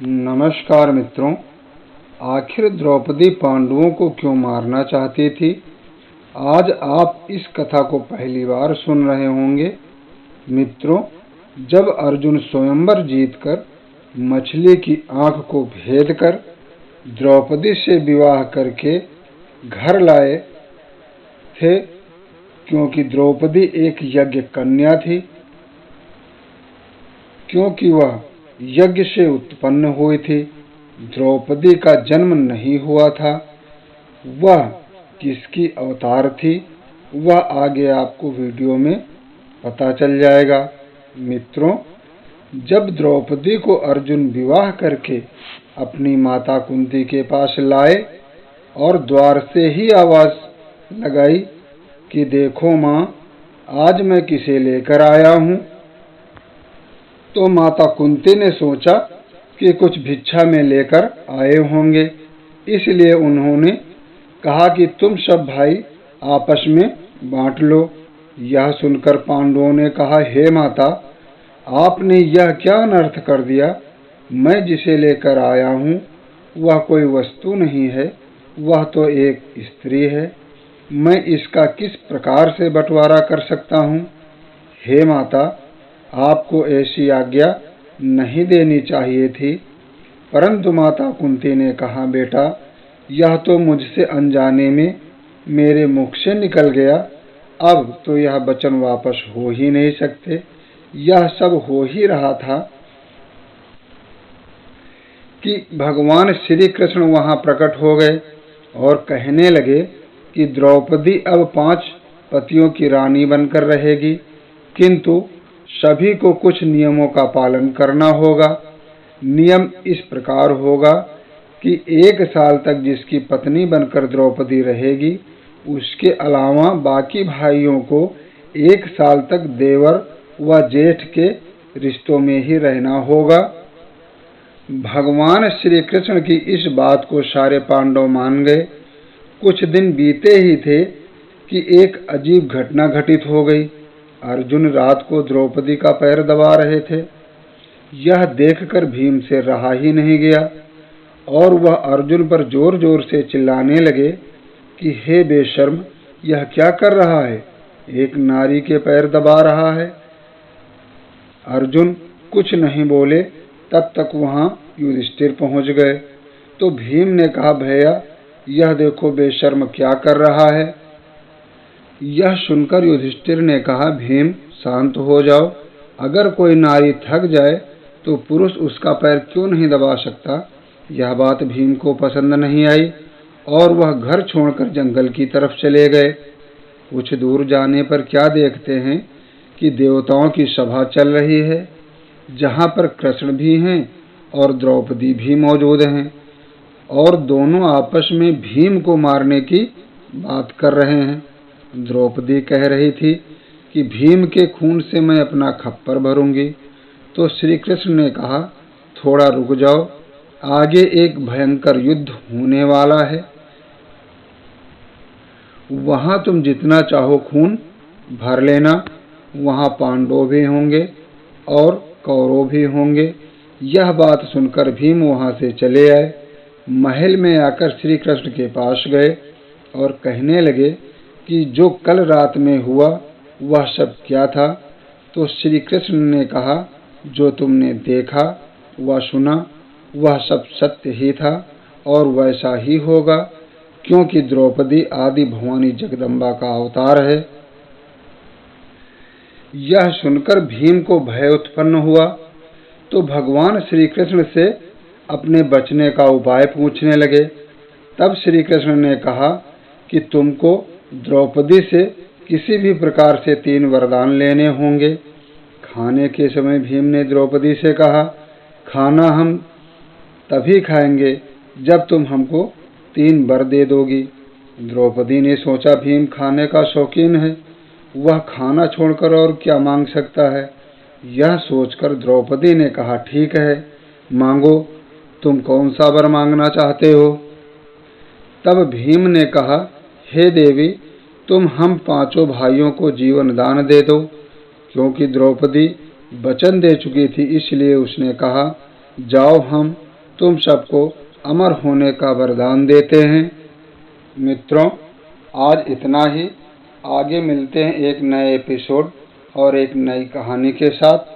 नमस्कार मित्रों, आखिर द्रौपदी पांडवों को क्यों मारना चाहती थी? आज आप इस कथा को पहली बार सुन रहे होंगे। मित्रों, जब अर्जुन स्वयंवर जीतकर मछली की आंख को भेद कर द्रौपदी से विवाह करके घर लाए थे, क्योंकि द्रौपदी एक यज्ञ कन्या थी, क्योंकि वह यज्ञ से उत्पन्न हुई थी, द्रौपदी का जन्म नहीं हुआ था। वह किसकी अवतार थी, वह आगे आपको वीडियो में पता चल जाएगा। मित्रों, जब द्रौपदी को अर्जुन विवाह करके अपनी माता कुंती के पास लाए और द्वार से ही आवाज लगाई कि देखो माँ, आज मैं किसे लेकर आया हूँ, तो माता कुंती ने सोचा कि कुछ भिक्षा में लेकर आए होंगे, इसलिए उन्होंने कहा कि तुम सब भाई आपस में बांट लो। यह सुनकर पांडवों ने कहा, हे माता, आपने यह क्या अनर्थ कर दिया? मैं जिसे लेकर आया हूँ वह कोई वस्तु नहीं है, वह तो एक स्त्री है। मैं इसका किस प्रकार से बंटवारा कर सकता हूँ? हे माता, आपको ऐसी आज्ञा नहीं देनी चाहिए थी। परंतु माता कुंती ने कहा, बेटा, यह तो मुझसे अनजाने में मेरे मुख से निकल गया, अब तो यह वचन वापस हो ही नहीं सकते। यह सब हो ही रहा था कि भगवान श्री कृष्ण वहां प्रकट हो गए और कहने लगे कि द्रौपदी अब 5 पतियों की रानी बनकर रहेगी, किंतु सभी को कुछ नियमों का पालन करना होगा। नियम इस प्रकार होगा कि 1 साल तक जिसकी पत्नी बनकर द्रौपदी रहेगी, उसके अलावा बाकी भाइयों को 1 साल तक देवर व जेठ के रिश्तों में ही रहना होगा। भगवान श्री कृष्ण की इस बात को सारे पांडव मान गए। कुछ दिन बीते ही थे कि एक अजीब घटना घटित हो गई। अर्जुन रात को द्रौपदी का पैर दबा रहे थे। यह देखकर भीम से रहा ही नहीं गया और वह अर्जुन पर जोर जोर से चिल्लाने लगे कि हे बेशर्म, यह क्या कर रहा है? एक नारी के पैर दबा रहा है। अर्जुन कुछ नहीं बोले, तब तक वहां युधिष्ठिर पहुंच गए। तो भीम ने कहा, भैया, यह देखो बेशर्म क्या कर रहा है। यह सुनकर युधिष्ठिर ने कहा, भीम, शांत हो जाओ। अगर कोई नारी थक जाए तो पुरुष उसका पैर क्यों नहीं दबा सकता? यह बात भीम को पसंद नहीं आई और वह घर छोड़कर जंगल की तरफ चले गए। कुछ दूर जाने पर क्या देखते हैं कि देवताओं की सभा चल रही है, जहाँ पर कृष्ण भी हैं और द्रौपदी भी मौजूद हैं, और दोनों आपस में भीम को मारने की बात कर रहे हैं। द्रौपदी कह रही थी कि भीम के खून से मैं अपना खप्पर भरूंगी। तो श्री कृष्ण ने कहा, थोड़ा रुक जाओ, आगे एक भयंकर युद्ध होने वाला है, वहां तुम जितना चाहो खून भर लेना। वहां पांडव भी होंगे और कौरव भी होंगे। यह बात सुनकर भीम वहां से चले आए। महल में आकर श्री कृष्ण के पास गए और कहने लगे कि जो कल रात में हुआ वह सब क्या था? तो श्री कृष्ण ने कहा, जो तुमने देखा व सुना वह सब सत्य ही था और वैसा ही होगा, क्योंकि द्रौपदी आदि भवानी जगदम्बा का अवतार है। यह सुनकर भीम को भय उत्पन्न हुआ, तो भगवान श्री कृष्ण से अपने बचने का उपाय पूछने लगे। तब श्री कृष्ण ने कहा कि तुमको द्रौपदी से किसी भी प्रकार से 3 वरदान लेने होंगे। खाने के समय भीम ने द्रौपदी से कहा, खाना हम तभी खाएंगे जब तुम हमको 3 वर दे दोगी। द्रौपदी ने सोचा, भीम खाने का शौकीन है, वह खाना छोड़कर और क्या मांग सकता है। यह सोचकर द्रौपदी ने कहा, ठीक है, मांगो, तुम कौन सा वर मांगना चाहते हो? तब भीम ने कहा, हे देवी, तुम हम 5 भाइयों को जीवन दान दे दो। क्योंकि द्रौपदी वचन दे चुकी थी, इसलिए उसने कहा, जाओ, हम तुम सबको अमर होने का वरदान देते हैं। मित्रों, आज इतना ही। आगे मिलते हैं एक नए एपिसोड और एक नई कहानी के साथ।